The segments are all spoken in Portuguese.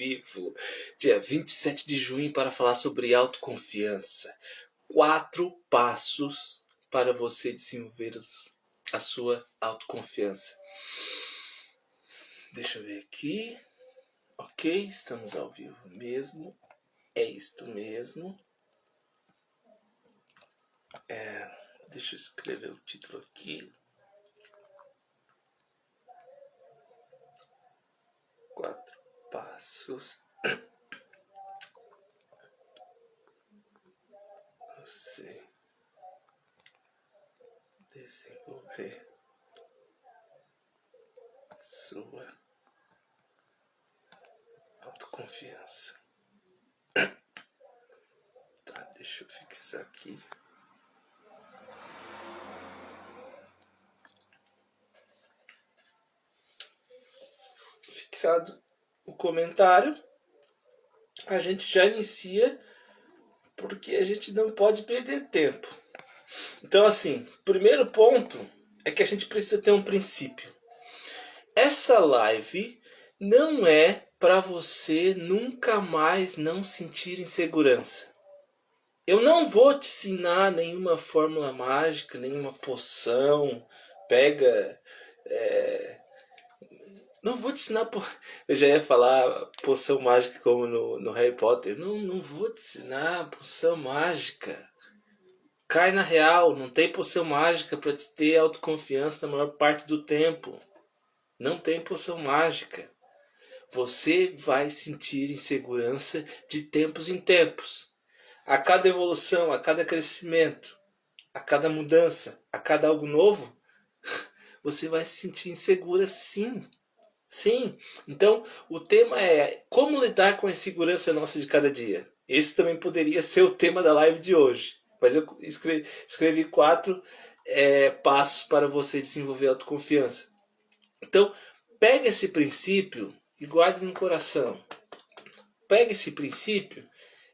vivo, dia 27 de junho, para falar sobre autoconfiança. 4 passos para você desenvolver a sua autoconfiança. Deixa eu ver aqui. Ok, estamos ao vivo mesmo. É isto mesmo. Deixa eu escrever o título aqui. 4 passos. Você desenvolver sua autoconfiança. Tá, deixa eu fixar aqui. Fixado o comentário, a gente já inicia, porque a gente não pode perder tempo. Então, assim, primeiro ponto é que a gente precisa ter um princípio. Essa live não é para você nunca mais não sentir insegurança. Eu não vou te ensinar nenhuma fórmula mágica, nenhuma poção. Não vou te ensinar. Eu já ia falar poção mágica como no Harry Potter. Não vou te ensinar poção mágica. Cai na real, não tem poção mágica para te ter autoconfiança na maior parte do tempo. Não tem poção mágica. Você vai sentir insegurança de tempos em tempos. A cada evolução, a cada crescimento, a cada mudança, a cada algo novo, você vai se sentir insegura sim. Sim. Então, o tema é como lidar com a insegurança nossa de cada dia. Esse também poderia ser o tema da live de hoje. Mas eu escrevi 4 passos para você desenvolver autoconfiança. Então, pega esse princípio e guarde no coração. Pega esse princípio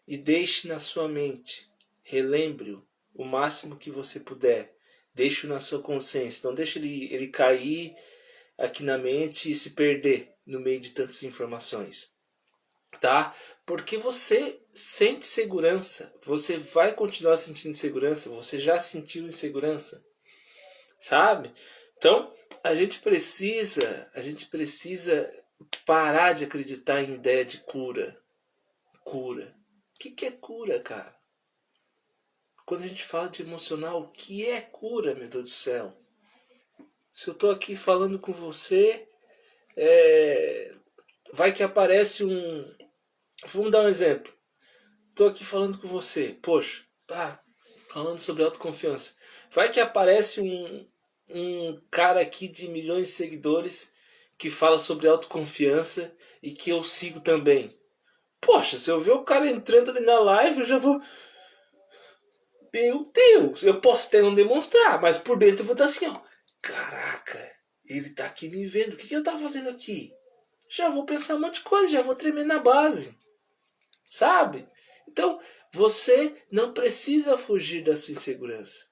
e deixe na sua mente. Relembre-o o máximo que você puder. Deixe-o na sua consciência. Não deixe ele cair aqui na mente e se perder no meio de tantas informações. Tá? Porque você sente segurança. Você vai continuar sentindo segurança. Você já sentiu insegurança. Sabe? Então, a gente precisa parar de acreditar em ideia de cura. Cura. O que é cura, cara? Quando a gente fala de emocional, o que é cura, meu Deus do céu? Se eu tô aqui falando com você, vai que aparece um... Vamos dar um exemplo. Tô aqui falando com você, poxa, falando sobre autoconfiança. Vai que aparece um cara aqui de milhões de seguidores que fala sobre autoconfiança e que eu sigo também. Poxa, se eu ver o cara entrando ali na live, eu já vou... Meu Deus, eu posso até não demonstrar, mas por dentro eu vou estar assim, ó. Caraca, ele tá aqui me vendo, o que ele tá fazendo aqui? Já vou pensar um monte de coisa, já vou tremer na base. Sabe? Então, você não precisa fugir da sua insegurança.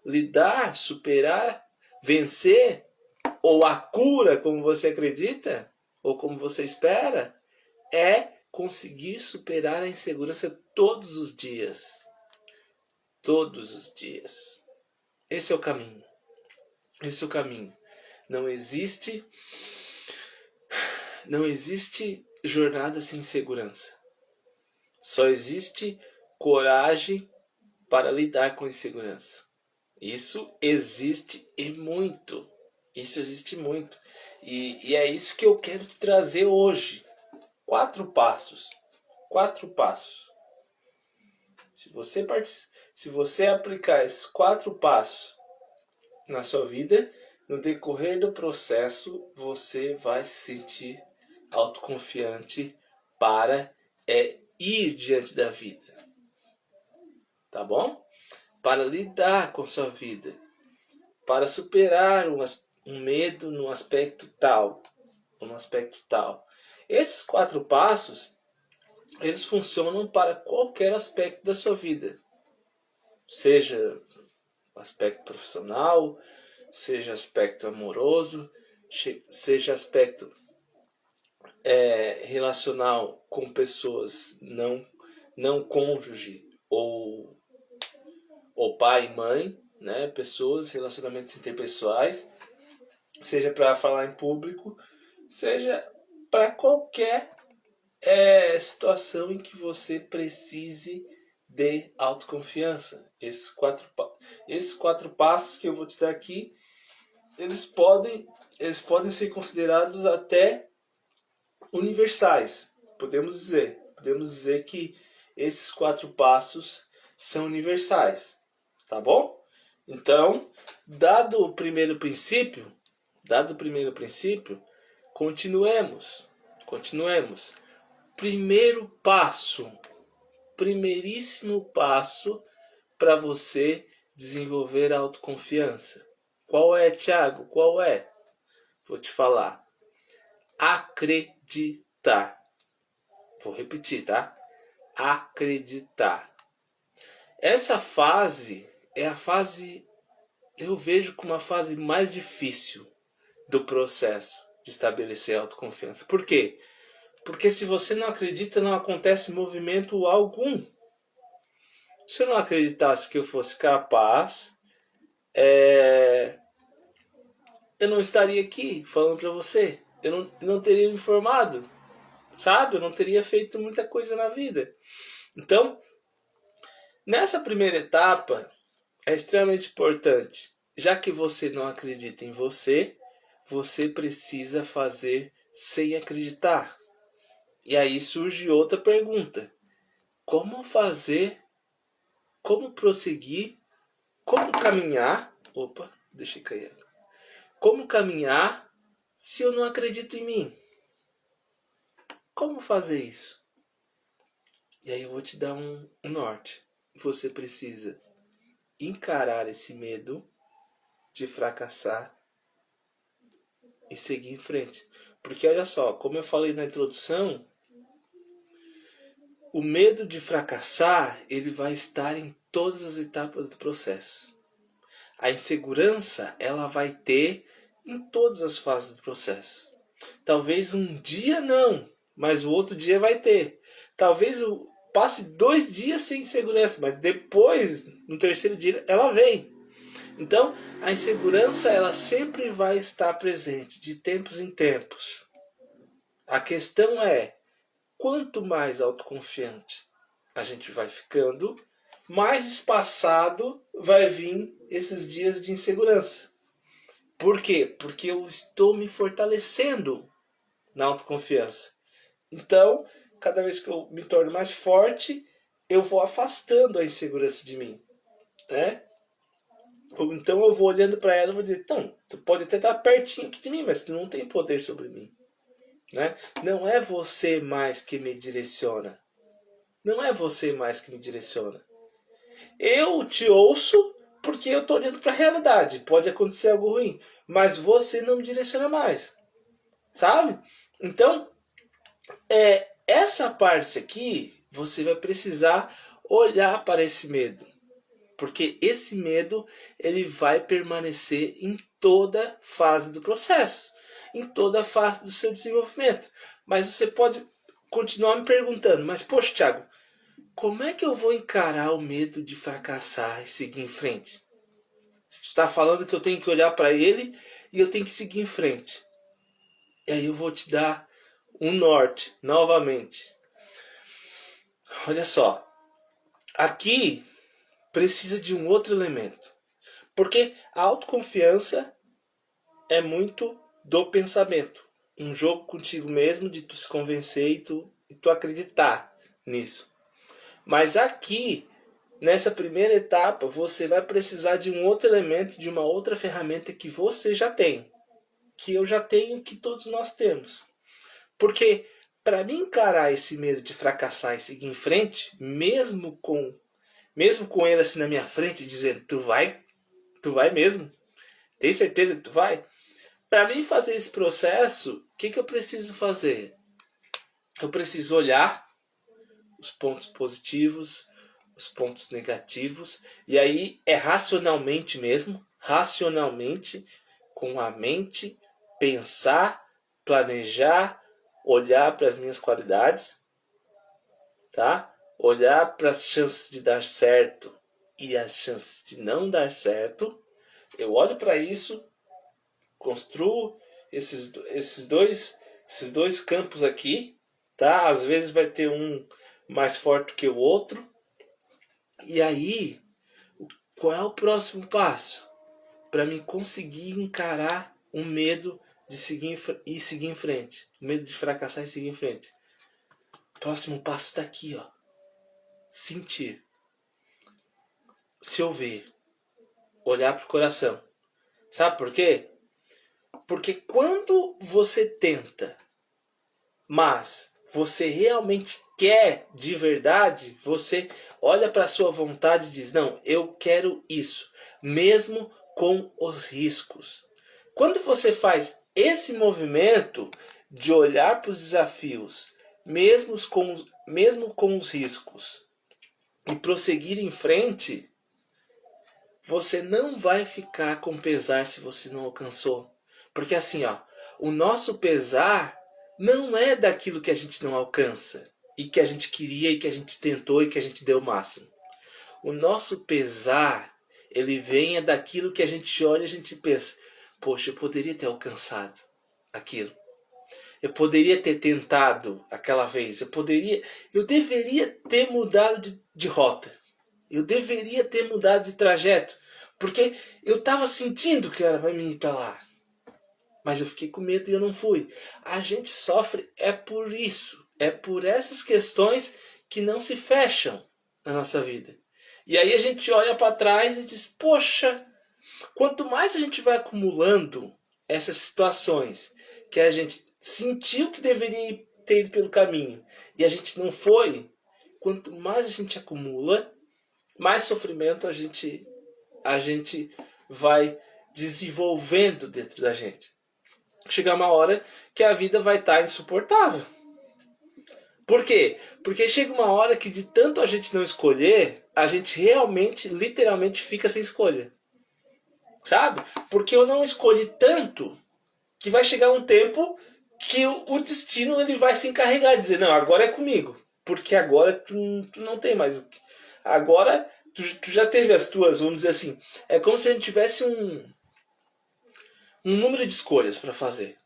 Lidar, superar, vencer, ou a cura, como você acredita, ou como você espera, é conseguir superar a insegurança todos os dias. Todos os dias. Esse é o caminho. Esse é o caminho. Não existe jornada sem segurança. Só existe coragem para lidar com a insegurança. Isso existe e muito. Isso existe muito. E é isso que eu quero te trazer hoje. 4 passos. 4 passos. Se você aplicar esses 4 passos na sua vida, no decorrer do processo, você vai se sentir autoconfiante para ir diante da vida. Tá bom? Para lidar com sua vida. Para superar um medo no aspecto tal. Esses 4 passos, eles funcionam para qualquer aspecto da sua vida. Seja aspecto profissional, seja aspecto amoroso, seja aspecto relacional com pessoas não cônjuge ou pai e mãe, né? Pessoas, relacionamentos interpessoais, seja para falar em público, seja para qualquer situação em que você precise de autoconfiança. Esses quatro passos que eu vou te dar aqui, eles podem ser considerados até universais. Podemos dizer que esses 4 passos são universais, tá bom? Então, dado o primeiro princípio, continuemos. Primeiríssimo passo para você desenvolver a autoconfiança. Qual é, Thiago? Qual é? Vou te falar. Acreditar. Vou repetir, tá? Acreditar. Essa fase é a fase, eu vejo como a fase mais difícil do processo de estabelecer a autoconfiança. Por quê? Porque se você não acredita, não acontece movimento algum. Se eu não acreditasse que eu fosse capaz, eu não estaria aqui falando para você. Eu não teria me informado, sabe? Eu não teria feito muita coisa na vida. Então, nessa primeira etapa, é extremamente importante. Já que você não acredita em você, você precisa fazer sem acreditar. E aí surge outra pergunta. Como fazer? Como prosseguir? Como caminhar? Opa, deixa eu cair. Como caminhar se eu não acredito em mim? Como fazer isso? E aí eu vou te dar um norte. Você precisa encarar esse medo de fracassar e seguir em frente. Porque olha só, como eu falei na introdução, o medo de fracassar, ele vai estar em todas as etapas do processo. A insegurança, ela vai ter em todas as fases do processo. Talvez um dia não, mas o outro dia vai ter. Talvez passe 2 dias sem insegurança, mas depois, no terceiro dia, ela vem. Então, a insegurança, ela sempre vai estar presente, de tempos em tempos. A questão é, quanto mais autoconfiante a gente vai ficando, mais espaçado vai vir esses dias de insegurança. Por quê? Porque eu estou me fortalecendo na autoconfiança. Então, cada vez que eu me torno mais forte, eu vou afastando a insegurança de mim, né? Ou então eu vou olhando para ela e vou dizer, então, tu pode até estar pertinho aqui de mim, mas tu não tem poder sobre mim, né? Não é você mais que me direciona. Não é você mais que me direciona. Eu te ouço porque eu estou olhando para a realidade. Pode acontecer algo ruim, mas você não me direciona mais, sabe? Então, essa parte aqui, você vai precisar olhar para esse medo. Porque esse medo, ele vai permanecer em toda fase do processo. Em toda fase do seu desenvolvimento. Mas você pode continuar me perguntando, mas poxa, Thiago, como é que eu vou encarar o medo de fracassar e seguir em frente? Você está falando que eu tenho que olhar para ele e eu tenho que seguir em frente. E aí eu vou te dar um norte, novamente. Olha só. Aqui precisa de um outro elemento. Porque a autoconfiança é muito do pensamento. Um jogo contigo mesmo de tu se convencer e tu acreditar nisso. Mas aqui, nessa primeira etapa, você vai precisar de um outro elemento, de uma outra ferramenta que você já tem. Que eu já tenho, que todos nós temos. Porque para mim encarar esse medo de fracassar e seguir em frente, mesmo com ele assim na minha frente, dizendo, tu vai mesmo? Tem certeza que tu vai? Para mim fazer esse processo, o que eu preciso fazer? Eu preciso olhar os pontos positivos, os pontos negativos, e aí é racionalmente mesmo, racionalmente, com a mente, pensar, planejar, olhar para as minhas qualidades, tá? Olhar para as chances de dar certo e as chances de não dar certo. Eu olho para isso, construo esses dois campos aqui, tá? Às vezes vai ter um mais forte que o outro. E aí, qual é o próximo passo? Para mim conseguir encarar o medo de seguir em frente. O medo de fracassar e seguir em frente. Próximo passo tá aqui, ó. Sentir. Se ouvir. Olhar pro coração. Sabe por quê? Porque quando você tenta, mas você realmente quer de verdade, você olha para a sua vontade e diz, não, eu quero isso, mesmo com os riscos. Quando você faz esse movimento de olhar para os desafios, mesmo com os riscos, e prosseguir em frente, você não vai ficar com pesar se você não alcançou. Porque assim, ó, o nosso pesar não é daquilo que a gente não alcança, e que a gente queria, e que a gente tentou, e que a gente deu o máximo. O nosso pesar, ele vem daquilo que a gente olha e a gente pensa, poxa, eu poderia ter alcançado aquilo. Eu poderia ter tentado aquela vez. Eu deveria ter mudado de rota. Eu deveria ter mudado de trajeto. Porque eu estava sentindo que era para mim ir para lá. Mas eu fiquei com medo e eu não fui. A gente sofre por isso. É por essas questões que não se fecham na nossa vida. E aí a gente olha para trás e diz, poxa, quanto mais a gente vai acumulando essas situações que a gente sentiu que deveria ter ido pelo caminho e a gente não foi, quanto mais a gente acumula, mais sofrimento a gente vai desenvolvendo dentro da gente. Chegar uma hora que a vida vai estar insuportável. Por quê? Porque chega uma hora que de tanto a gente não escolher, a gente realmente, literalmente fica sem escolha. Sabe? Porque eu não escolhi tanto que vai chegar um tempo que o destino ele vai se encarregar de dizer, não, agora é comigo. Porque agora tu não tem mais o que. Agora tu já teve as tuas, vamos dizer assim. É como se a gente tivesse um número de escolhas para fazer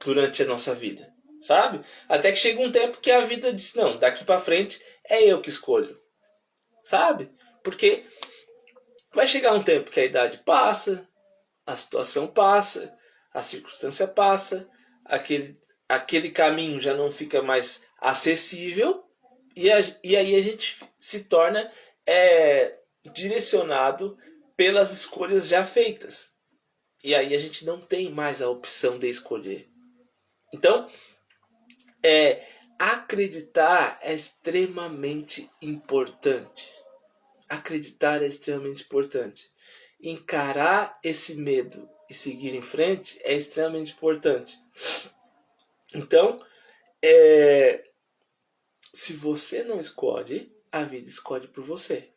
durante a nossa vida. Sabe? Até que chega um tempo que a vida diz, não, daqui para frente é eu que escolho. Sabe? Porque vai chegar um tempo que a idade passa, a situação passa, a circunstância passa, aquele caminho já não fica mais acessível e aí a gente se torna direcionado pelas escolhas já feitas. E aí a gente não tem mais a opção de escolher. Então, acreditar é extremamente importante. Acreditar é extremamente importante. Encarar esse medo e seguir em frente é extremamente importante. Então, se você não escolhe, a vida escolhe por você.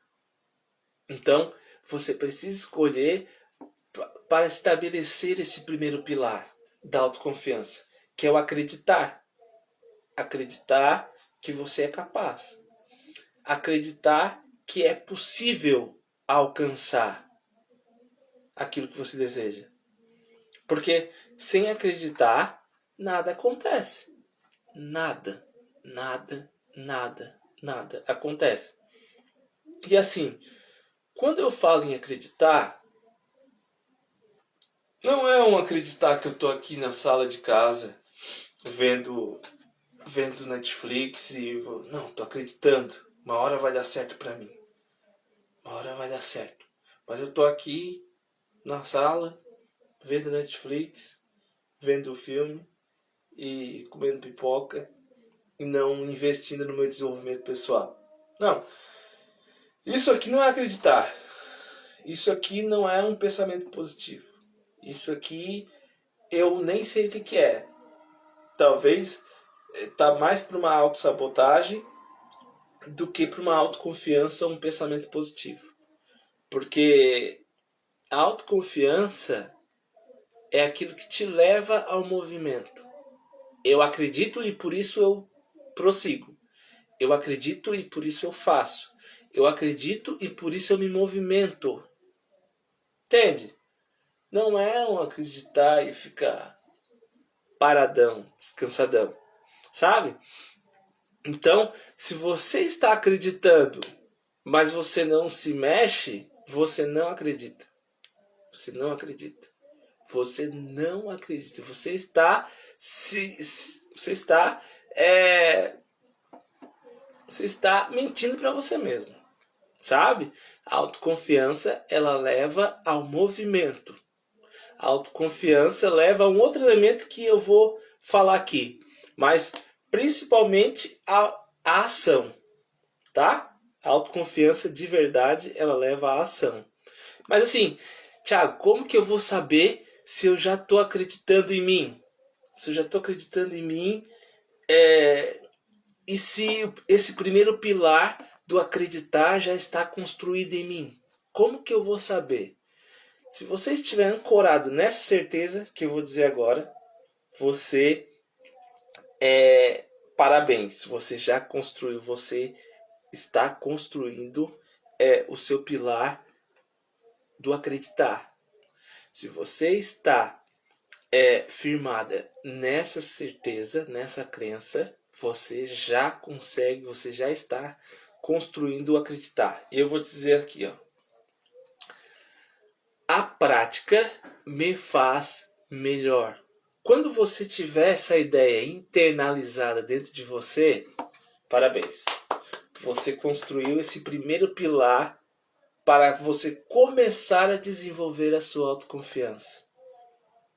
Então, você precisa escolher para estabelecer esse primeiro pilar da autoconfiança, que é o acreditar. Acreditar que você é capaz. Acreditar que é possível alcançar aquilo que você deseja. Porque sem acreditar, nada acontece. Nada acontece. E assim, quando eu falo em acreditar, não é um acreditar que eu tô aqui na sala de casa vendo Netflix e não, tô acreditando, uma hora vai dar certo pra mim. Uma hora vai dar certo. Mas eu tô aqui na sala vendo Netflix, vendo o filme e comendo pipoca e não investindo no meu desenvolvimento pessoal. Não. Isso aqui não é acreditar. Isso aqui não é um pensamento positivo. Isso aqui eu nem sei o que é. Talvez tá mais para uma autossabotagem do que para uma autoconfiança ou um pensamento positivo. Porque a autoconfiança é aquilo que te leva ao movimento. Eu acredito e por isso eu prossigo. Eu acredito e por isso eu faço. Eu acredito e por isso eu me movimento. Entende? Não é um acreditar e ficar paradão, descansadão. Sabe? Então, se você está acreditando, mas você não se mexe, você não acredita. Você não acredita. Você não acredita. Você está você está mentindo para você mesmo, sabe? A autoconfiança, ela leva ao movimento. A autoconfiança leva a um outro elemento que eu vou falar aqui, mas principalmente a ação, tá? A autoconfiança de verdade, ela leva à ação. Mas assim, Thiago, como que eu vou saber se eu já estou acreditando em mim? Se eu já estou acreditando em mim, e se esse primeiro pilar do acreditar já está construído em mim? Como que eu vou saber? Se você estiver ancorado nessa certeza que eu vou dizer agora, você parabéns, você já construiu, você está construindo o seu pilar do acreditar. Se você está firmada nessa certeza, nessa crença, você já consegue, você já está construindo o acreditar. E eu vou te dizer aqui, ó. A prática me faz melhor. Quando você tiver essa ideia internalizada dentro de você, parabéns. Você construiu esse primeiro pilar para você começar a desenvolver a sua autoconfiança.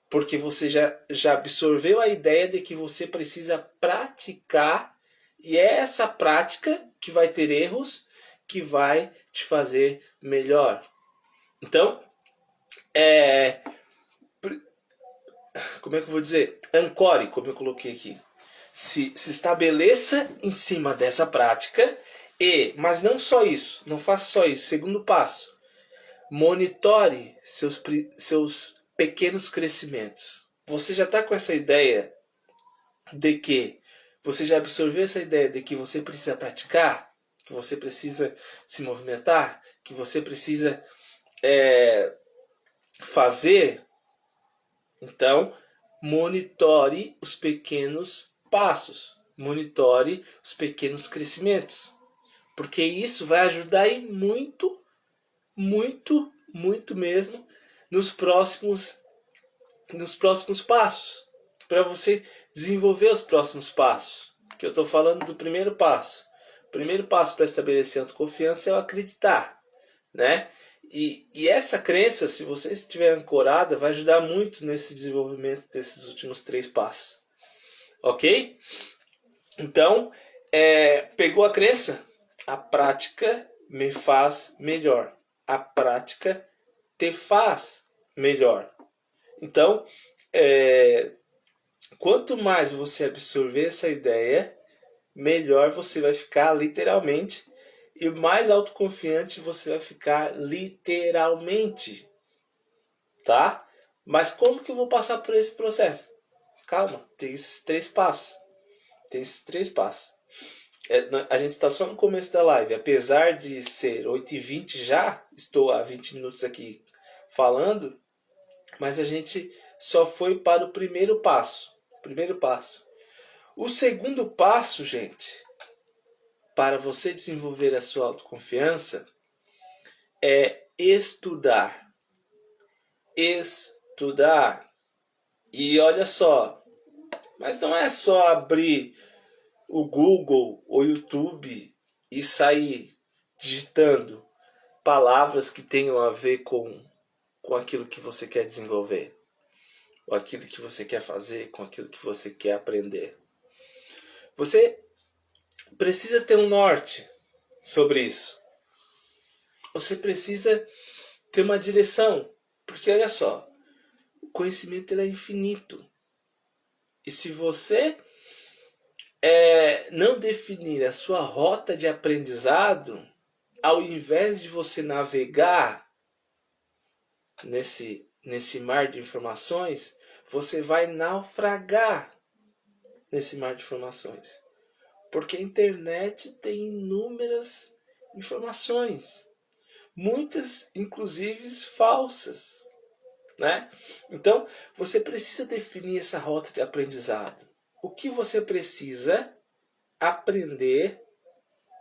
Porque você já absorveu a ideia de que você precisa praticar, e é essa prática que vai ter erros, que vai te fazer melhor. Então, como é que eu vou dizer? Ancore, como eu coloquei aqui. Se estabeleça em cima dessa prática, mas não só isso, não faça só isso. Segundo passo, monitore seus pequenos crescimentos. Você já está com essa ideia de que você já absorveu essa ideia de que você precisa praticar, que você precisa se movimentar, que você precisa fazer. Então, monitore os pequenos passos, monitore os pequenos crescimentos, porque isso vai ajudar em muito, muito, muito mesmo nos próximos passos, para você desenvolver os próximos passos. Que eu estou falando do primeiro passo. O primeiro passo para estabelecer autoconfiança é o acreditar, né? E essa crença, se você estiver ancorada, vai ajudar muito nesse desenvolvimento desses últimos 3 passos. Ok? Então, pegou a crença? A prática me faz melhor. A prática te faz melhor. Então, quanto mais você absorver essa ideia, melhor você vai ficar literalmente, e mais autoconfiante você vai ficar literalmente, tá? Mas como que eu vou passar por esse processo? Calma, tem esses 3 passos. A gente está só no começo da live. Apesar de ser 8h20 já, estou há 20 minutos aqui falando, mas a gente só foi para o primeiro passo. O segundo passo, gente, para você desenvolver a sua autoconfiança, é estudar. Estudar. E olha só, mas não é só abrir o Google ou o YouTube e sair digitando palavras que tenham a ver com aquilo que você quer desenvolver, ou aquilo que você quer fazer, com aquilo que você quer aprender. Você precisa ter um norte sobre isso. Você precisa ter uma direção, porque olha só, o conhecimento ele é infinito. E se você não definir a sua rota de aprendizado, ao invés de você navegar nesse mar de informações, você vai naufragar. nesse mar de informações? Porque a internet tem inúmeras informações, muitas inclusive falsas, né? Então, você precisa definir essa rota de aprendizado. O que você precisa aprender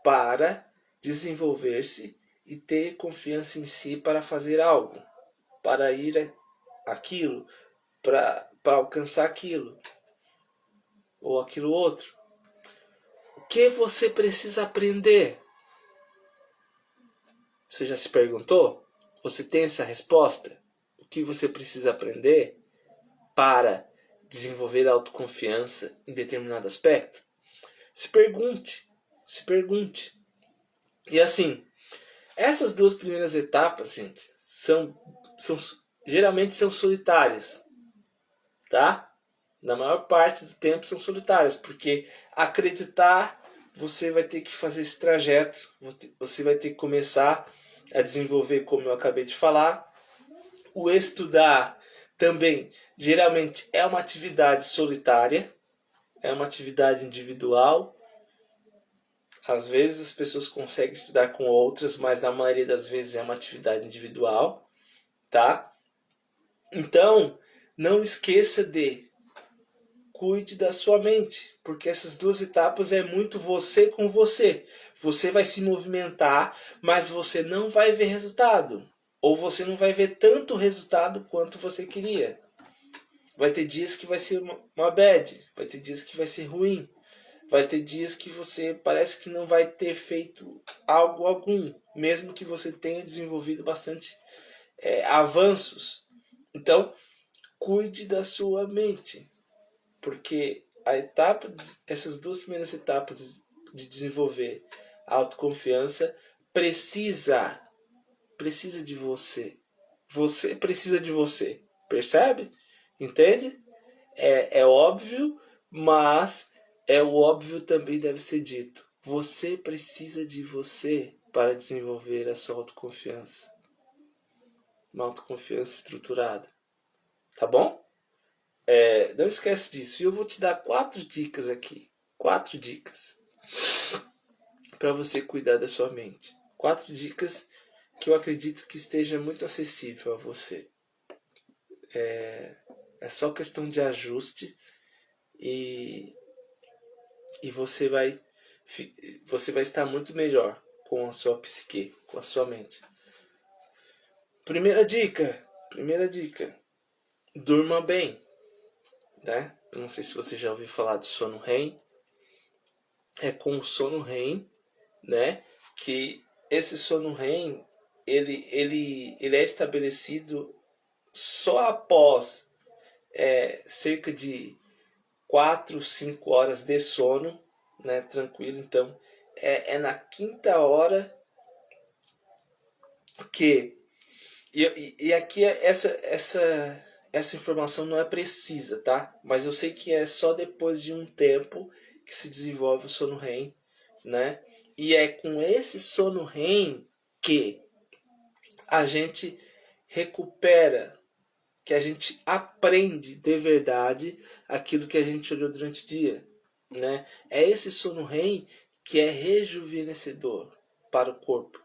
para desenvolver-se e ter confiança em si para fazer algo, para ir aquilo, para alcançar aquilo ou aquilo outro. O que você precisa aprender? Você já se perguntou? Você tem essa resposta? O que você precisa aprender para desenvolver autoconfiança em determinado aspecto? Se pergunte, se pergunte. E assim, essas duas primeiras etapas, gente, geralmente são solitárias, tá? Na maior parte do tempo são solitárias, porque acreditar, você vai ter que fazer esse trajeto, você vai ter que começar a desenvolver, como eu acabei de falar. O estudar também, geralmente, é uma atividade solitária, é uma atividade individual. Às vezes as pessoas conseguem estudar com outras, mas na maioria das vezes é uma atividade individual, tá? Então, não esqueça de cuide da sua mente, porque essas duas etapas é muito você com você. Você vai se movimentar, mas você não vai ver resultado. Ou você não vai ver tanto resultado quanto você queria. Vai ter dias que vai ser uma bad, vai ter dias que vai ser ruim. Vai ter dias que você parece que não vai ter feito algo algum, mesmo que você tenha desenvolvido bastante avanços. Então, cuide da sua mente. Porque essas duas primeiras etapas de desenvolver a autoconfiança precisa de você. Você precisa de você. Percebe? Entende? É óbvio, mas o óbvio também deve ser dito. Você precisa de você para desenvolver a sua autoconfiança. Uma autoconfiança estruturada. Tá bom? Não esquece disso. E eu vou te dar 4 dicas aqui. 4 dicas para você cuidar da sua mente. 4 dicas que eu acredito que esteja muito acessível a você. É só questão de ajuste e você vai estar muito melhor com a sua psique, com a sua mente. Primeira dica. Durma bem. Né? Eu não sei se você já ouviu falar de sono REM. É com o sono REM, né, que esse sono REM ele é estabelecido só após cerca de 4, 5 horas de sono, né, tranquilo. Então é na quinta hora que e aqui essa informação não é precisa, tá? Mas eu sei que é só depois de um tempo que se desenvolve o sono REM, né? E é com esse sono REM que a gente recupera, que a gente aprende de verdade aquilo que a gente olhou durante o dia, né? É esse sono REM que é rejuvenescedor para o corpo.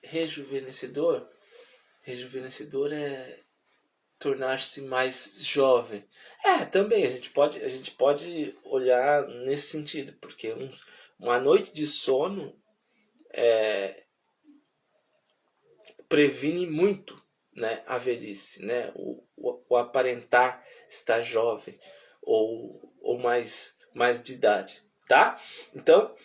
Rejuvenescedor é tornar-se mais jovem. Também a gente pode olhar nesse sentido, porque uma noite de sono previne muito, né, a velhice, né, o aparentar estar jovem ou mais de idade, tá? Então,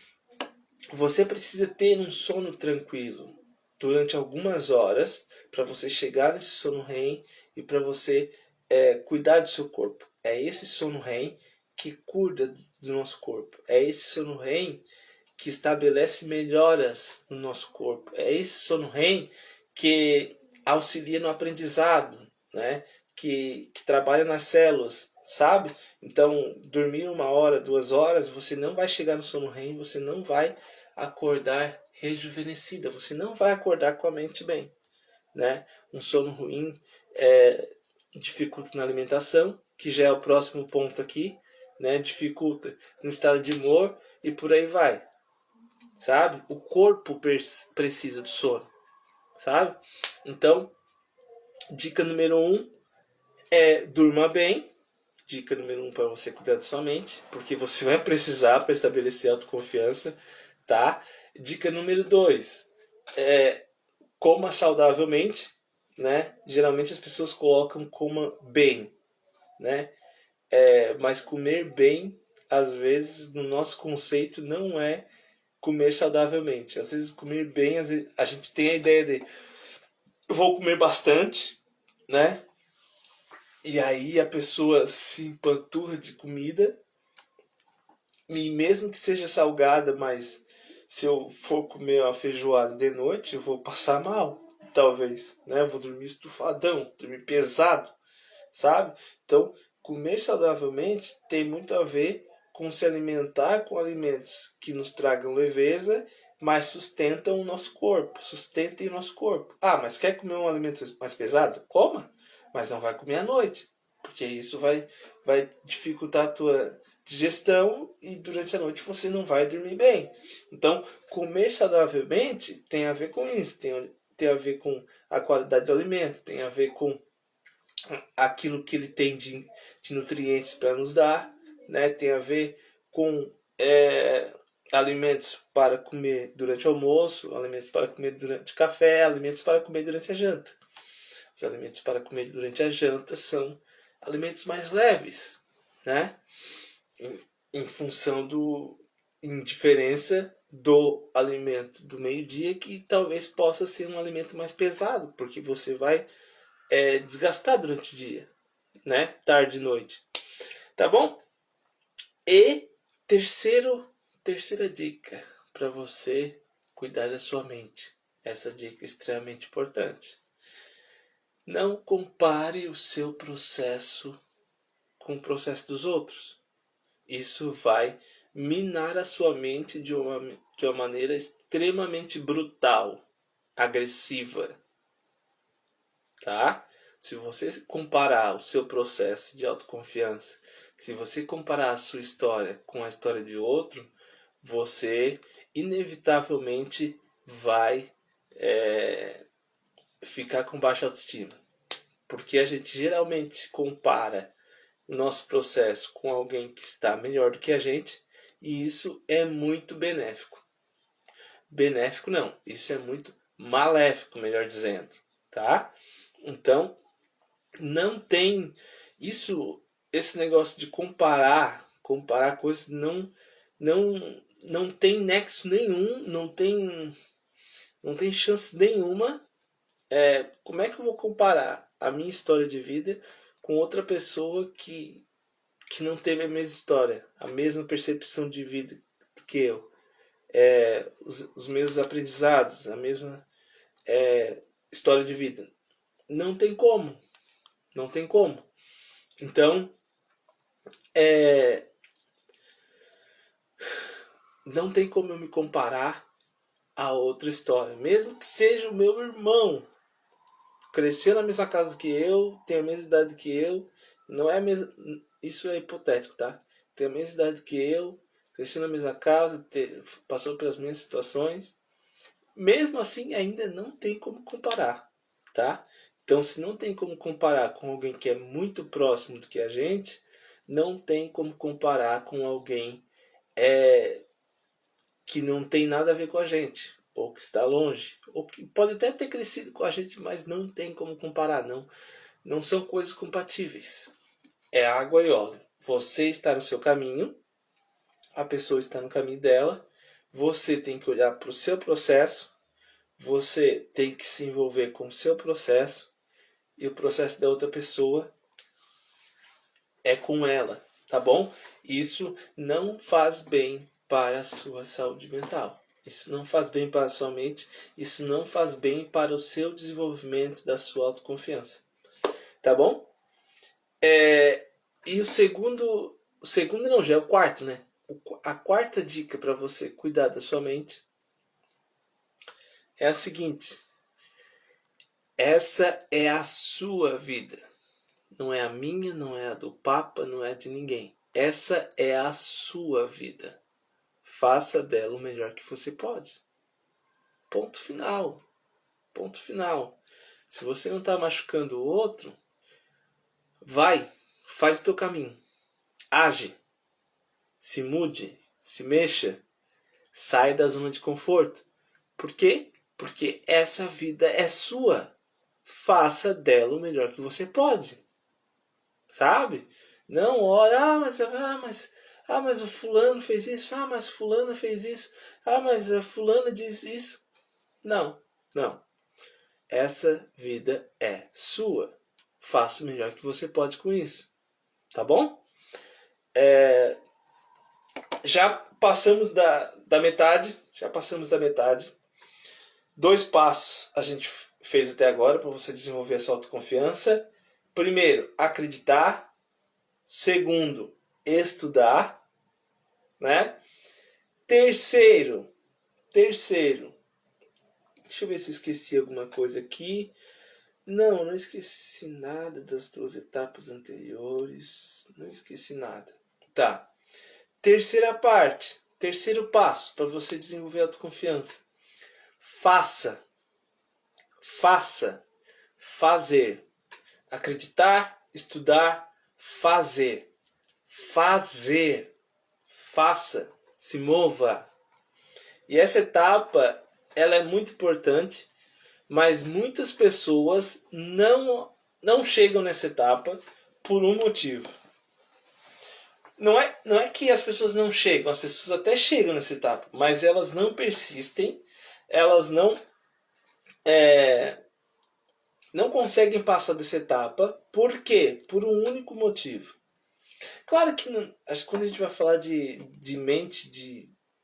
você precisa ter um sono tranquilo durante algumas horas para você chegar nesse sono REM e para você cuidar do seu corpo. É esse sono REM que cuida do nosso corpo. É esse sono REM que estabelece melhoras no nosso corpo. É esse sono REM que auxilia no aprendizado, né? Que trabalha nas células, sabe? Então, dormir 1 hora, 2 horas, você não vai chegar no sono REM, você não vai acordar rejuvenescida, você não vai acordar com a mente bem, né? Um sono ruim dificulta na alimentação, que já é o próximo ponto aqui, né? Dificulta no estado de humor e por aí vai, sabe? O corpo precisa do sono, sabe? Então, dica número 1 é durma bem. Dica número 1 para você cuidar da sua mente, porque você vai precisar para estabelecer autoconfiança, tá? Dica número 2 é coma saudavelmente, né? Geralmente as pessoas colocam coma bem, né? Mas comer bem, às vezes, no nosso conceito, não é comer saudavelmente. Às vezes comer bem, às vezes, a gente tem a ideia de vou comer bastante, né? E aí a pessoa se empanturra de comida, e mesmo que seja salgada, mas se eu for comer uma feijoada de noite, eu vou passar mal, talvez, né? Eu vou dormir estufadão, dormir pesado, sabe? Então, comer saudavelmente tem muito a ver com se alimentar com alimentos que nos tragam leveza, mas sustentam o nosso corpo, sustentem o nosso corpo. Ah, mas quer comer um alimento mais pesado? Coma, mas não vai comer à noite, porque isso vai dificultar a tua digestão e durante a noite você não vai dormir bem. Então, comer saudavelmente tem a ver com isso, tem a ver com a qualidade do alimento, tem a ver com aquilo que ele tem de nutrientes para nos dar, né? Tem a ver com alimentos para comer durante o almoço, alimentos para comer durante o café, alimentos para comer durante a janta. Os alimentos para comer durante a janta são alimentos mais leves, né? Em função em diferença do alimento do meio-dia, que talvez possa ser um alimento mais pesado, porque você vai desgastar durante o dia, né? Tarde e noite. Tá bom? E terceira dica para você cuidar da sua mente. Essa dica é extremamente importante. Não compare o seu processo com o processo dos outros. Isso vai minar a sua mente de uma maneira extremamente brutal, agressiva. Tá? Se você comparar o seu processo de autoconfiança, se você comparar a sua história com a história de outro, você inevitavelmente vai ficar com baixa autoestima. Porque a gente geralmente compara o nosso processo com alguém que está melhor do que a gente, e isso é muito benéfico. Benéfico não, isso é muito maléfico, melhor dizendo, tá? Então, não tem esse negócio de comparar coisas não tem nexo nenhum, não tem chance nenhuma. Como é que eu vou comparar a minha história de vida com outra pessoa que não teve a mesma história, a mesma percepção de vida que eu, os mesmos aprendizados, a mesma história de vida? Não tem como. Não tem como. Então, não tem como eu me comparar a outra história. Mesmo que seja o meu irmão. Cresceu na mesma casa que eu, tem a mesma idade que eu. Não é a mesma, isso é hipotético, tá? Tem a mesma idade que eu, cresceu na mesma casa, passou pelas mesmas situações. Mesmo assim, ainda não tem como comparar, tá? Então, se não tem como comparar com alguém que é muito próximo do que a gente, não tem como comparar com alguém que não tem nada a ver com a gente, ou que está longe, ou que pode até ter crescido com a gente, mas não tem como comparar, não são coisas compatíveis. É água e óleo. Você está no seu caminho, a pessoa está no caminho dela, você tem que olhar para o seu processo, você tem que se envolver com o seu processo, e o processo da outra pessoa é com ela, tá bom? Isso não faz bem para a sua saúde mental. Isso não faz bem para a sua mente, isso não faz bem para o seu desenvolvimento da sua autoconfiança. Tá bom? E o segundo não, já é o quarto, né? A quarta dica para você cuidar da sua mente é a seguinte: essa é a sua vida. Não é a minha, não é a do Papa, não é a de ninguém. Essa é a sua vida. Faça dela o melhor que você pode. Ponto final. Ponto final. Se você não está machucando o outro, vai, faz o teu caminho. Age. Se mude, se mexa. Sai da zona de conforto. Por quê? Porque essa vida é sua. Faça dela o melhor que você pode. Sabe? Não olha, mas o fulano fez isso, mas fulano fez isso, mas a fulana diz isso. Não, não. Essa vida é sua. Faça o melhor que você pode com isso. Tá bom? Já passamos da metade. Já passamos da metade. 2 passos a gente fez até agora para você desenvolver a sua autoconfiança. Primeiro, acreditar. Segundo, estudar, né? Terceiro, deixa eu ver se eu esqueci alguma coisa aqui. Não esqueci nada das 2 etapas anteriores. Não esqueci nada. Tá. Terceira parte, terceiro passo para você desenvolver a autoconfiança. Faça, fazer. Acreditar, estudar, fazer. Faça, se mova. E essa etapa, ela é muito importante, mas muitas pessoas não chegam nessa etapa por um motivo. Não é que as pessoas não chegam, as pessoas até chegam nessa etapa, mas elas não persistem, elas não conseguem passar dessa etapa. Por quê? Por um único motivo. Claro que quando a gente vai falar de mente,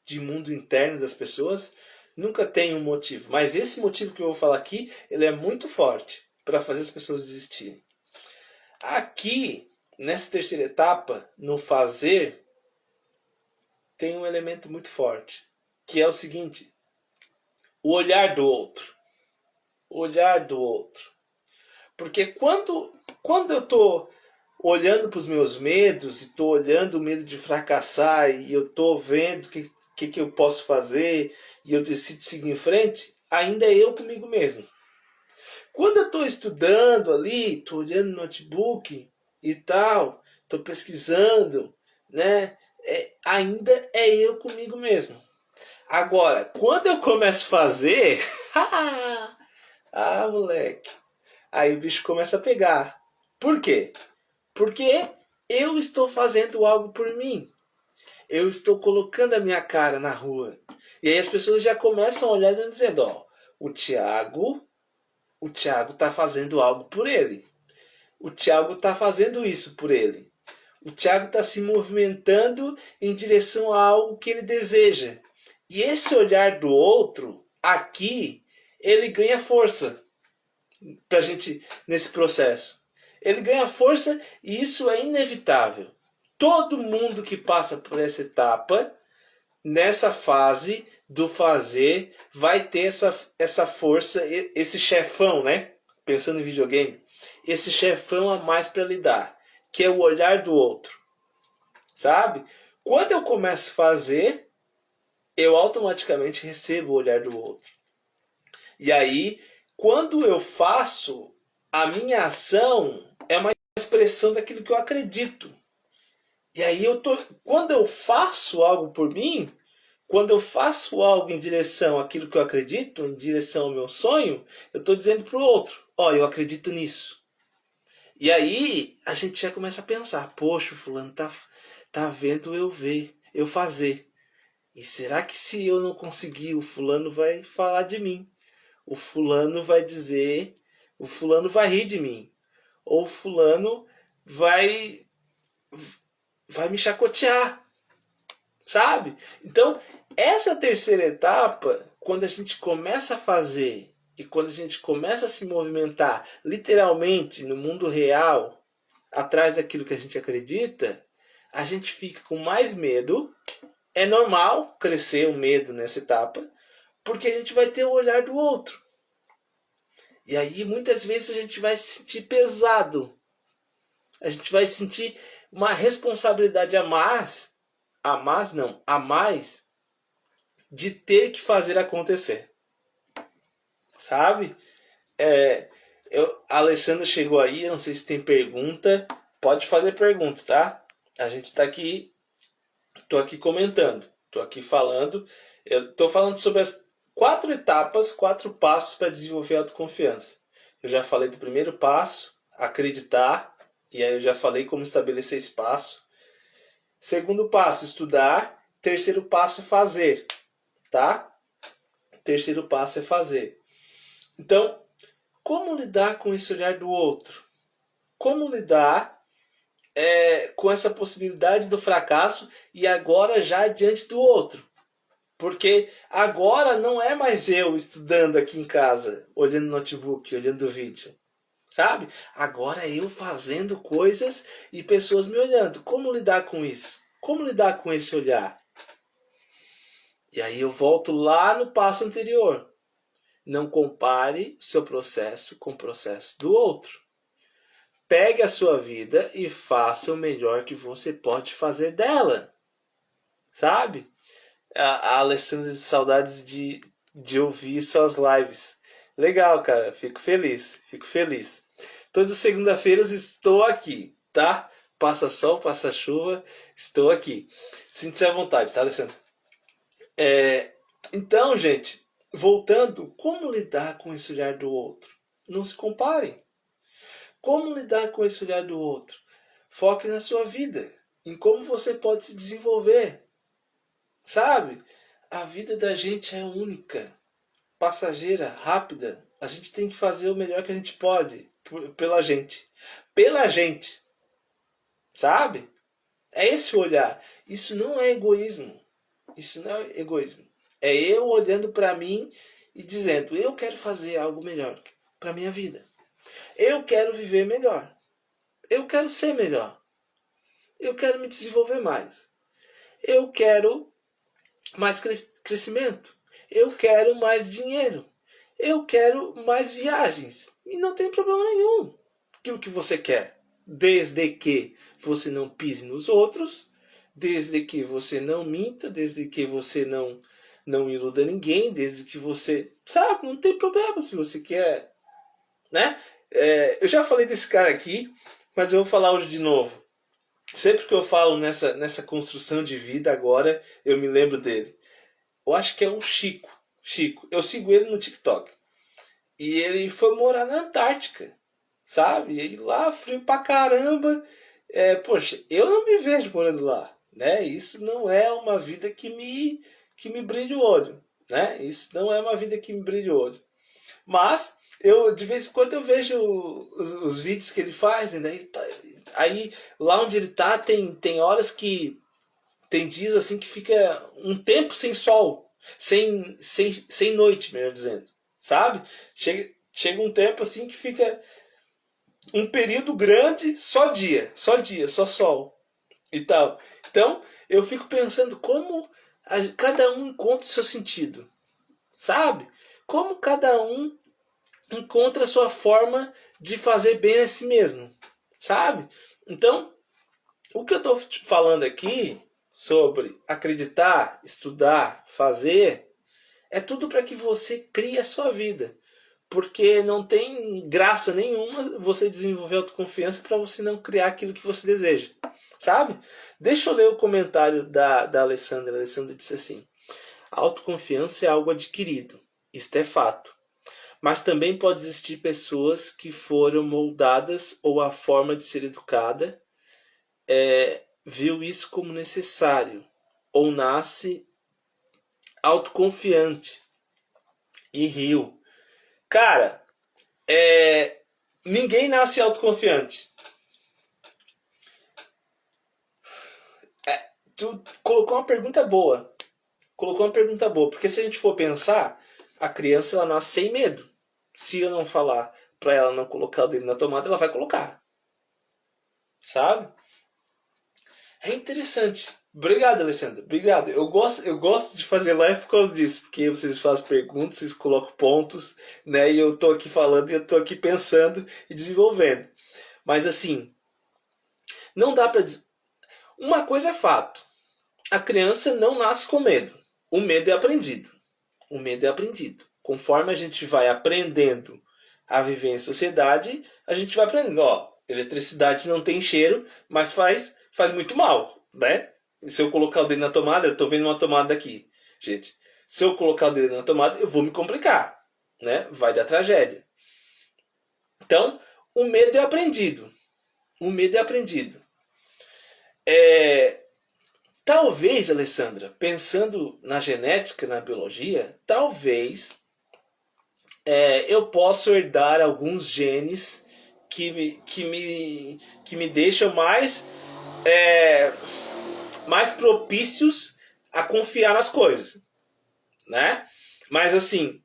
de mundo interno das pessoas, nunca tem um motivo. Mas esse motivo que eu vou falar aqui, ele é muito forte para fazer as pessoas desistirem. Aqui, nessa terceira etapa, no fazer, tem um elemento muito forte, que é o seguinte: o olhar do outro. O olhar do outro. Porque quando eu estou olhando para os meus medos, e estou olhando o medo de fracassar, e eu estou vendo o que eu posso fazer, e eu decido seguir em frente, ainda é eu comigo mesmo. Quando eu estou estudando ali, estou olhando no notebook e tal, estou pesquisando, né? Ainda é eu comigo mesmo. Agora, quando eu começo a fazer, moleque, aí o bicho começa a pegar. Por quê? Porque eu estou fazendo algo por mim. Eu estou colocando a minha cara na rua. E aí as pessoas já começam a olhar e dizendo, o Thiago está fazendo algo por ele. O Thiago está fazendo isso por ele. O Thiago está se movimentando em direção a algo que ele deseja. E esse olhar do outro, aqui, ele ganha força pra gente nesse processo. Ele ganha força e isso é inevitável. Todo mundo que passa por essa etapa, nessa fase do fazer, vai ter essa força, esse chefão, né? Pensando em videogame, esse chefão a mais para lidar, que é o olhar do outro. Sabe? Quando eu começo a fazer, eu automaticamente recebo o olhar do outro. E aí, quando eu faço, a minha ação é uma expressão daquilo que eu acredito. E aí quando eu faço algo por mim, quando eu faço algo em direção àquilo que eu acredito, em direção ao meu sonho, eu estou dizendo para o outro, eu acredito nisso. E aí a gente já começa a pensar, poxa, o fulano tá vendo eu fazer. E será que se eu não conseguir, o fulano vai falar de mim? O fulano vai dizer, o fulano vai rir de mim. Ou o fulano vai me chacotear. Sabe? Então, essa terceira etapa, quando a gente começa a fazer e quando a gente começa a se movimentar literalmente no mundo real, atrás daquilo que a gente acredita, a gente fica com mais medo. É normal crescer o medo nessa etapa, porque a gente vai ter o olhar do outro. E aí muitas vezes a gente vai se sentir pesado. A gente vai sentir uma responsabilidade a mais de ter que fazer acontecer. Sabe? A Alessandra chegou aí, eu não sei se tem pergunta. Pode fazer pergunta, tá? A gente está aqui, tô aqui comentando, tô aqui falando. Eu tô falando sobre as 4 etapas, 4 passos para desenvolver autoconfiança. Eu já falei do primeiro passo, acreditar, e aí eu já falei como estabelecer esse passo. Segundo passo, estudar. Terceiro passo é fazer, tá? Terceiro passo é fazer. Então, como lidar com esse olhar do outro? Como lidar com essa possibilidade do fracasso e agora já diante do outro? Porque agora não é mais eu estudando aqui em casa, olhando no notebook, olhando o vídeo. Sabe? Agora é eu fazendo coisas e pessoas me olhando. Como lidar com isso? Como lidar com esse olhar? E aí eu volto lá no passo anterior. Não compare seu processo com o processo do outro. Pegue a sua vida e faça o melhor que você pode fazer dela. Sabe? A Alessandra de saudades de ouvir suas lives. Legal, cara. Fico feliz. Todas as segundas-feiras estou aqui, tá? Passa sol, passa chuva, estou aqui. Sinta-se à vontade, tá, Alessandra? Então, gente, voltando, como lidar com esse olhar do outro? Não se comparem. Como lidar com esse olhar do outro? Foque na sua vida, em como você pode se desenvolver. Sabe? A vida da gente é única, passageira, rápida. A gente tem que fazer o melhor que a gente pode pela gente. Pela gente. Sabe? É esse o olhar. Isso não é egoísmo. Isso não é egoísmo. É eu olhando para mim e dizendo, eu quero fazer algo melhor para minha vida. Eu quero viver melhor. Eu quero ser melhor. Eu quero me desenvolver mais. Eu quero mais crescimento. Eu quero mais dinheiro. Eu quero mais viagens. E não tem problema nenhum. Aquilo que você quer. Desde que você não pise nos outros. Desde que você não minta. Desde que você não iluda ninguém. Desde que você... Sabe, não tem problema se você quer... Né? Eu já falei desse cara aqui, mas eu vou falar hoje de novo. Sempre que eu falo nessa construção de vida agora, eu me lembro dele. Eu acho que é o Chico. Eu sigo ele no TikTok. E ele foi morar na Antártica. Sabe? E lá, frio pra caramba. Poxa, eu não me vejo morando lá. Né? Isso não é uma vida que me brilha o olho. Né? Isso não é uma vida que me brilha o olho. Mas, de vez em quando eu vejo os vídeos que ele faz. Né? Aí, lá onde ele tá, tem horas que... Tem dias assim que fica um tempo sem sol. Sem noite, melhor dizendo. Sabe? Chega um tempo assim que fica um período grande, só dia, só sol e tal. Então, eu fico pensando como cada um encontra o seu sentido. Sabe? Como cada um encontra a sua forma de fazer bem a si mesmo. Sabe? Então, o que eu estou falando aqui sobre acreditar, estudar, fazer, é tudo para que você crie a sua vida. Porque não tem graça nenhuma você desenvolver autoconfiança para você não criar aquilo que você deseja. Sabe? Deixa eu ler o comentário da Alessandra. A Alessandra disse assim: a autoconfiança é algo adquirido. Isto é fato. Mas também pode existir pessoas que foram moldadas ou a forma de ser educada viu isso como necessário, ou nasce autoconfiante e riu. Cara, ninguém nasce autoconfiante. Tu colocou uma pergunta boa. Porque se a gente for pensar, a criança ela nasce sem medo. Se eu não falar para ela não colocar o dedo na tomada, ela vai colocar. Sabe? É interessante. Obrigado, Alessandra. Obrigado. Eu gosto de fazer live por causa disso. Porque vocês fazem perguntas, vocês colocam pontos, né? E eu tô aqui falando e eu tô aqui pensando e desenvolvendo. Mas assim, Não dá para dizer. Uma coisa é fato. A criança não nasce com medo. O medo é aprendido. O medo é aprendido. Conforme a gente vai aprendendo a viver em sociedade, a gente vai aprendendo. Ó, eletricidade não tem cheiro, mas faz muito mal, né? E se eu colocar o dedo na tomada, eu estou vendo uma tomada aqui, gente. Se eu colocar o dedo na tomada, eu vou me complicar, né? Vai dar tragédia. Então, o medo é aprendido. O medo é aprendido. Talvez, Alessandra, pensando na genética, na biologia, talvez eu possa herdar alguns genes que me deixam mais propícios a confiar nas coisas, né? Mas assim,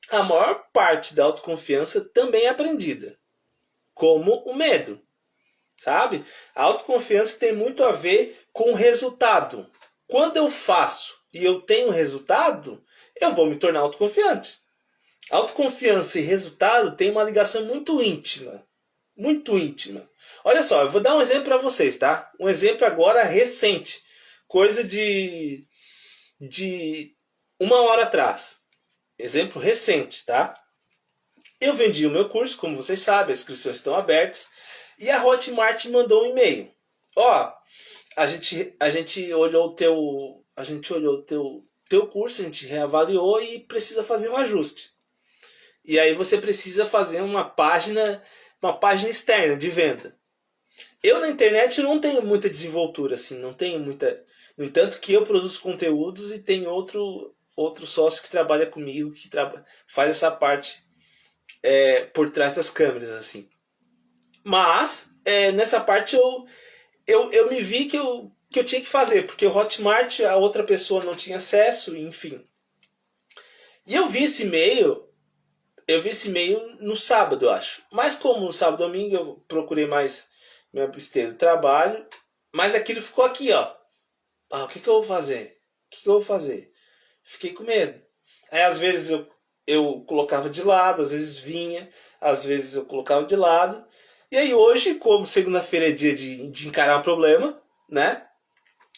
a maior parte da autoconfiança também é aprendida, como o medo, sabe? A autoconfiança tem muito a ver com o resultado. Quando eu faço e eu tenho resultado, eu vou me tornar autoconfiante. Autoconfiança e resultado tem uma ligação muito íntima. Muito íntima. Olha só, eu vou dar um exemplo para vocês, tá? Um exemplo agora recente. Coisa de 1 hora atrás. Exemplo recente, tá? Eu vendi o meu curso, como vocês sabem, as inscrições estão abertas. E a Hotmart mandou um e-mail. Ó, a gente olhou o teu curso, a gente reavaliou e precisa fazer um ajuste. E aí você precisa fazer uma página externa de venda. Eu na internet não tenho muita desenvoltura, assim, não tenho muita. No entanto que eu produzo conteúdos e tem outro sócio que trabalha comigo, que faz essa parte por trás das câmeras, assim. Mas nessa parte eu me vi que eu tinha que fazer, porque o Hotmart a outra pessoa não tinha acesso, enfim. E eu vi esse e-mail no sábado, eu acho. Mas como no sábado e domingo eu procurei mais me abster do trabalho, mas aquilo ficou aqui, ó. O que eu vou fazer? Fiquei com medo. Aí às vezes eu colocava de lado, às vezes vinha, às vezes eu colocava de lado. E aí hoje, como segunda-feira é dia de encarar um problema, né?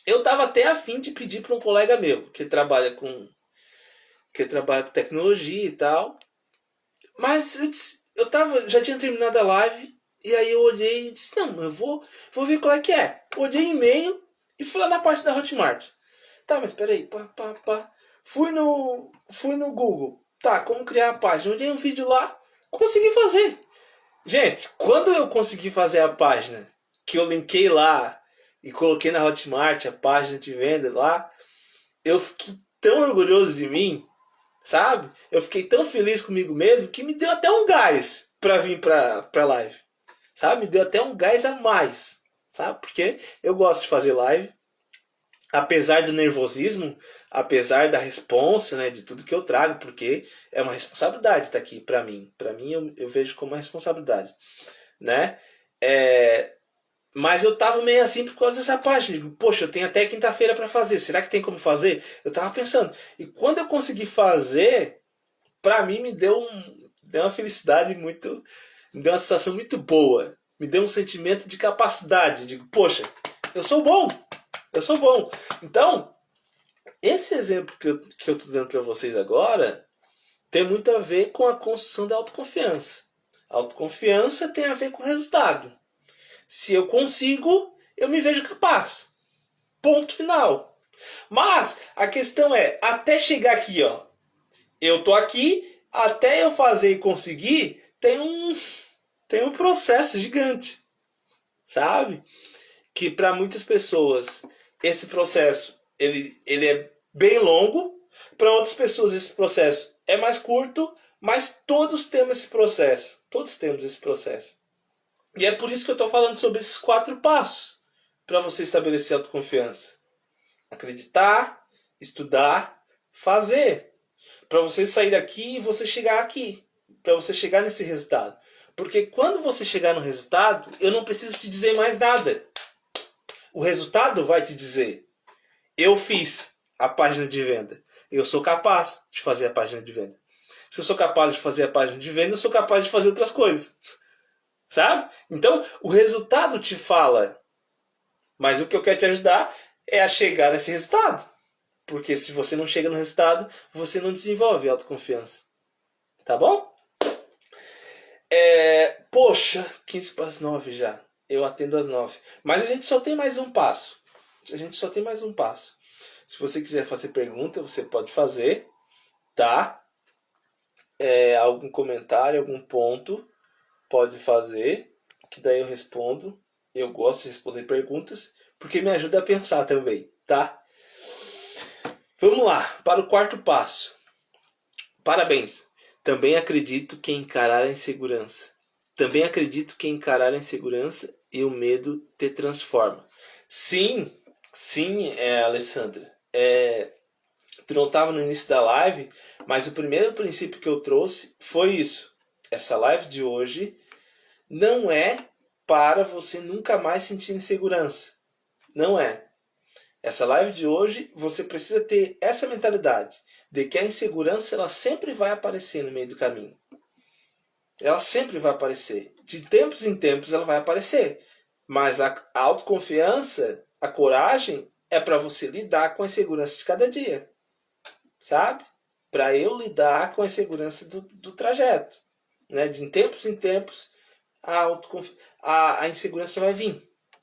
Eu tava até a fim de pedir para um colega meu, que trabalha com tecnologia e tal. Mas já tinha terminado a live, e aí eu olhei e disse, não, eu vou ver qual é que é. Olhei e-mail e fui lá na parte da Hotmart. Tá, mas peraí, Fui no Google. Tá, como criar a página. Olhei um vídeo lá, consegui fazer. Gente, quando eu consegui fazer a página, que eu linkei lá e coloquei na Hotmart a página de venda lá, eu fiquei tão orgulhoso de mim, sabe? Eu fiquei tão feliz comigo mesmo que me deu até um gás pra vir pra live, sabe? Me deu até um gás a mais, sabe? Porque eu gosto de fazer live, apesar do nervosismo, apesar da responsa, né, de tudo que eu trago, porque é uma responsabilidade estar aqui pra mim. Pra mim eu vejo como uma responsabilidade, né? Mas eu tava meio assim por causa dessa página. Digo, poxa, eu tenho até quinta-feira para fazer. Será que tem como fazer? Eu tava pensando. E quando eu consegui fazer, pra mim me deu uma felicidade muito. Me deu uma sensação muito boa. Me deu um sentimento de capacidade. Digo, poxa, eu sou bom. Então, esse exemplo que eu tô dando para vocês agora tem muito a ver com a construção da autoconfiança. A autoconfiança tem a ver com o resultado. Se eu consigo, eu me vejo capaz. Ponto final. Mas a questão é, até chegar aqui, ó. Eu tô aqui, até eu fazer e conseguir, tem um processo gigante. Sabe? Que para muitas pessoas esse processo ele é bem longo. Para outras pessoas esse processo é mais curto, mas todos temos esse processo. Todos temos esse processo. E é por isso que eu estou falando sobre esses 4 passos para você estabelecer autoconfiança. Acreditar, estudar, fazer. Para você sair daqui e você chegar aqui. Para você chegar nesse resultado. Porque quando você chegar no resultado, eu não preciso te dizer mais nada. O resultado vai te dizer. Eu fiz a página de venda. Eu sou capaz de fazer a página de venda. Se eu sou capaz de fazer a página de venda, eu sou capaz de fazer outras coisas. Sabe? Então, o resultado te fala. Mas o que eu quero te ajudar é a chegar nesse resultado. Porque se você não chega no resultado, você não desenvolve autoconfiança. Tá bom? Poxa, 15 para as 9 já. Eu atendo às 9. Mas a gente só tem mais um passo. Se você quiser fazer pergunta, você pode fazer, tá? Algum comentário, algum ponto, pode fazer, que daí eu respondo. Eu gosto de responder perguntas, porque me ajuda a pensar também, tá? Vamos lá, para o quarto passo. Parabéns! Também acredito que encarar a insegurança. E o medo te transforma. Sim, Alessandra. Tu não estava no início da live, mas o primeiro princípio que eu trouxe foi isso. Essa live de hoje não é para você nunca mais sentir insegurança. Não é. Essa live de hoje, você precisa ter essa mentalidade de que a insegurança ela sempre vai aparecer no meio do caminho. Ela sempre vai aparecer. De tempos em tempos ela vai aparecer. Mas a autoconfiança, a coragem, é para você lidar com a insegurança de cada dia. Sabe? Para eu lidar com a insegurança do trajeto. Né? De tempos em tempos a insegurança vai vir.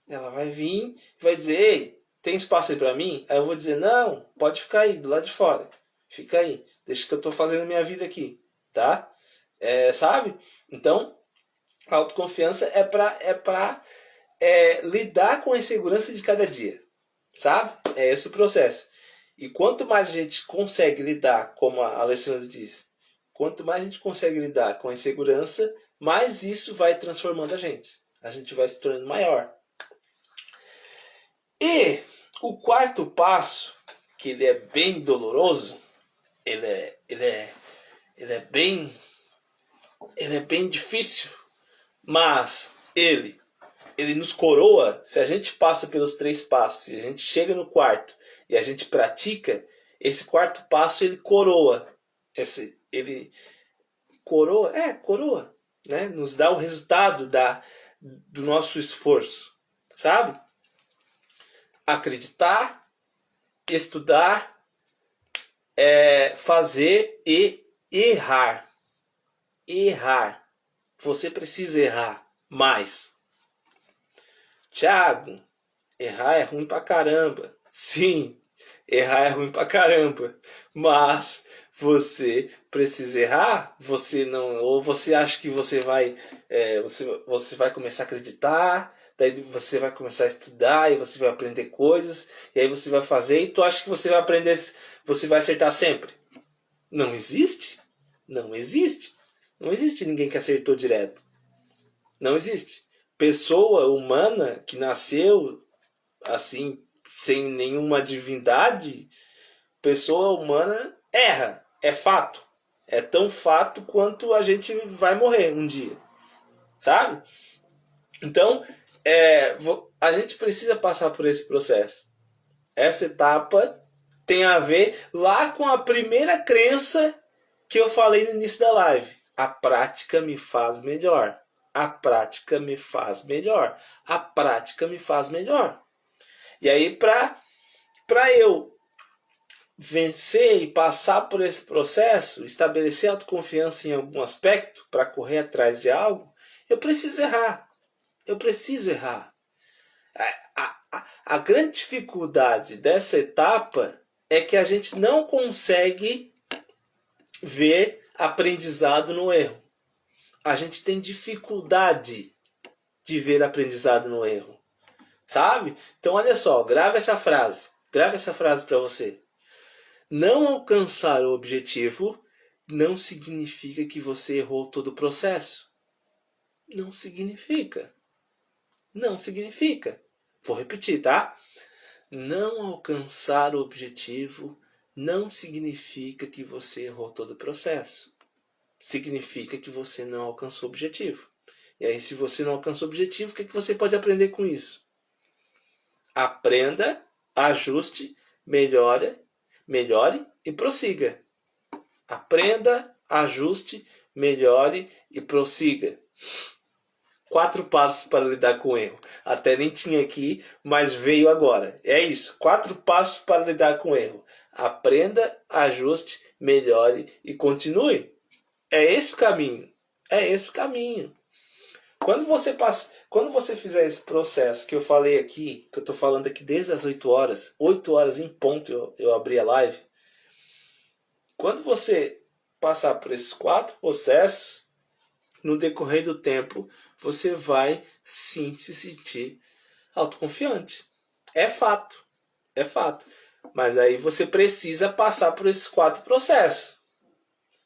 Ela vai vir e vai dizer, ei, tem espaço aí para mim? Aí eu vou dizer, não, pode ficar aí, do lado de fora. Fica aí, deixa que eu estou fazendo a minha vida aqui, tá? Sabe? Então, a autoconfiança é para lidar com a insegurança de cada dia, sabe? É esse o processo. E quanto mais a gente consegue lidar, como a Alessandra disse, quanto mais a gente consegue lidar com a insegurança, mais isso vai transformando a gente. A gente vai se tornando maior. E o quarto passo, que ele é bem doloroso, ele é bem difícil, mas ele nos coroa. Se a gente passa pelos 3 passos, se a gente chega no quarto e a gente pratica, esse quarto passo ele coroa. Ele coroa, né? Nos dá o resultado do nosso esforço, sabe? Acreditar, estudar, fazer e errar. Você precisa errar mais. Thiago, errar é ruim pra caramba. Sim, errar é ruim pra caramba. Mas você precisa errar. Ou você acha que você vai começar a acreditar, daí você vai começar a estudar e você vai aprender coisas, e aí você vai fazer e tu acha que você vai aprender, você vai acertar sempre. Não existe. Não existe ninguém que acertou direto. Não existe. Pessoa humana que nasceu assim, sem nenhuma divindade, pessoa humana erra. É fato. É tão fato quanto a gente vai morrer um dia. Sabe? Então, a gente precisa passar por esse processo. Essa etapa tem a ver lá com a primeira crença que eu falei no início da live. A prática me faz melhor. A prática me faz melhor. A prática me faz melhor. E aí, para eu vencer e passar por esse processo, estabelecer autoconfiança em algum aspecto, para correr atrás de algo, eu preciso errar. A grande dificuldade dessa etapa é que a gente não consegue ver aprendizado no erro. A gente tem dificuldade de ver aprendizado no erro. Sabe? Então olha só, grava essa frase para você. Não alcançar o objetivo não significa que você errou todo o processo. Não significa. Vou repetir, tá? Não alcançar o objetivo não significa que você errou todo o processo. Significa que você não alcançou o objetivo. E aí, se você não alcançou o objetivo, o que você pode aprender com isso? Aprenda, ajuste, melhore e prossiga. Aprenda, ajuste, melhore e prossiga. 4 passos para lidar com o erro. Até nem tinha aqui, mas veio agora. É isso. 4 passos para lidar com o erro. Aprenda, ajuste, melhore e continue. É esse o caminho. É esse o caminho. Quando você fizer esse processo que eu falei aqui, que eu estou falando aqui desde as 8 horas em ponto eu abri a live. Quando você passar por esses 4 processos, no decorrer do tempo, você vai sim se sentir autoconfiante. É fato. É fato. Mas aí você precisa passar por esses 4 processos.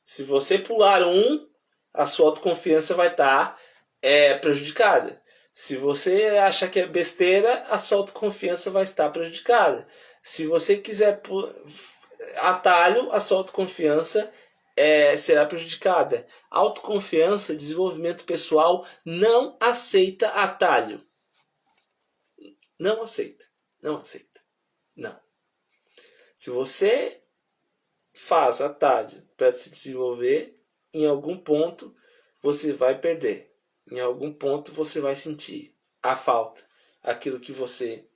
Se você pular um, a sua autoconfiança vai estar prejudicada. Se você achar que é besteira, a sua autoconfiança vai estar prejudicada. Se você quiser atalho, a sua autoconfiança será prejudicada. Autoconfiança, desenvolvimento pessoal não aceita atalho. Não aceita. Não aceita. Não. Se você faz atalho para se desenvolver, em algum ponto você vai perder. Em algum ponto você vai sentir a falta. Aquilo que você...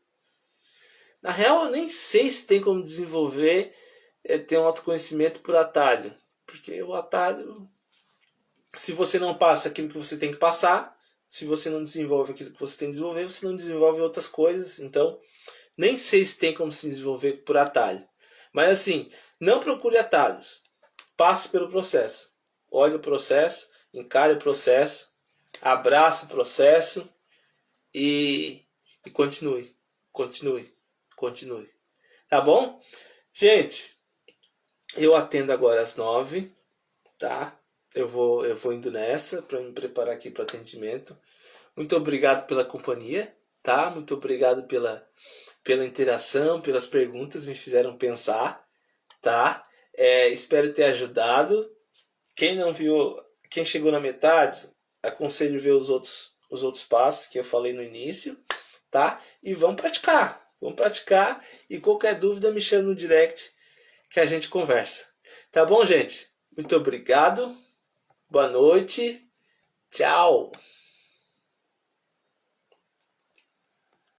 Na real, eu nem sei se tem como desenvolver, ter um autoconhecimento por atalho. Porque o atalho, se você não passa aquilo que você tem que passar, se você não desenvolve aquilo que você tem que desenvolver, você não desenvolve outras coisas. Então, nem sei se tem como se desenvolver por atalho. Mas assim, não procure atalhos. Passe pelo processo. Olhe o processo, encare o processo, abrace o processo e continue. Continue. Continue. Tá bom? Gente, eu atendo agora às 9, tá? Eu vou indo nessa para me preparar aqui para o atendimento. Muito obrigado pela companhia, tá? Muito obrigado pela interação, pelas perguntas, me fizeram pensar, tá? Espero ter ajudado. Quem não viu, quem chegou na metade, aconselho ver os outros passos que eu falei no início, tá? E vamos praticar. Vamos praticar e qualquer dúvida me chama no direct que a gente conversa. Tá bom, gente? Muito obrigado. Boa noite. Tchau.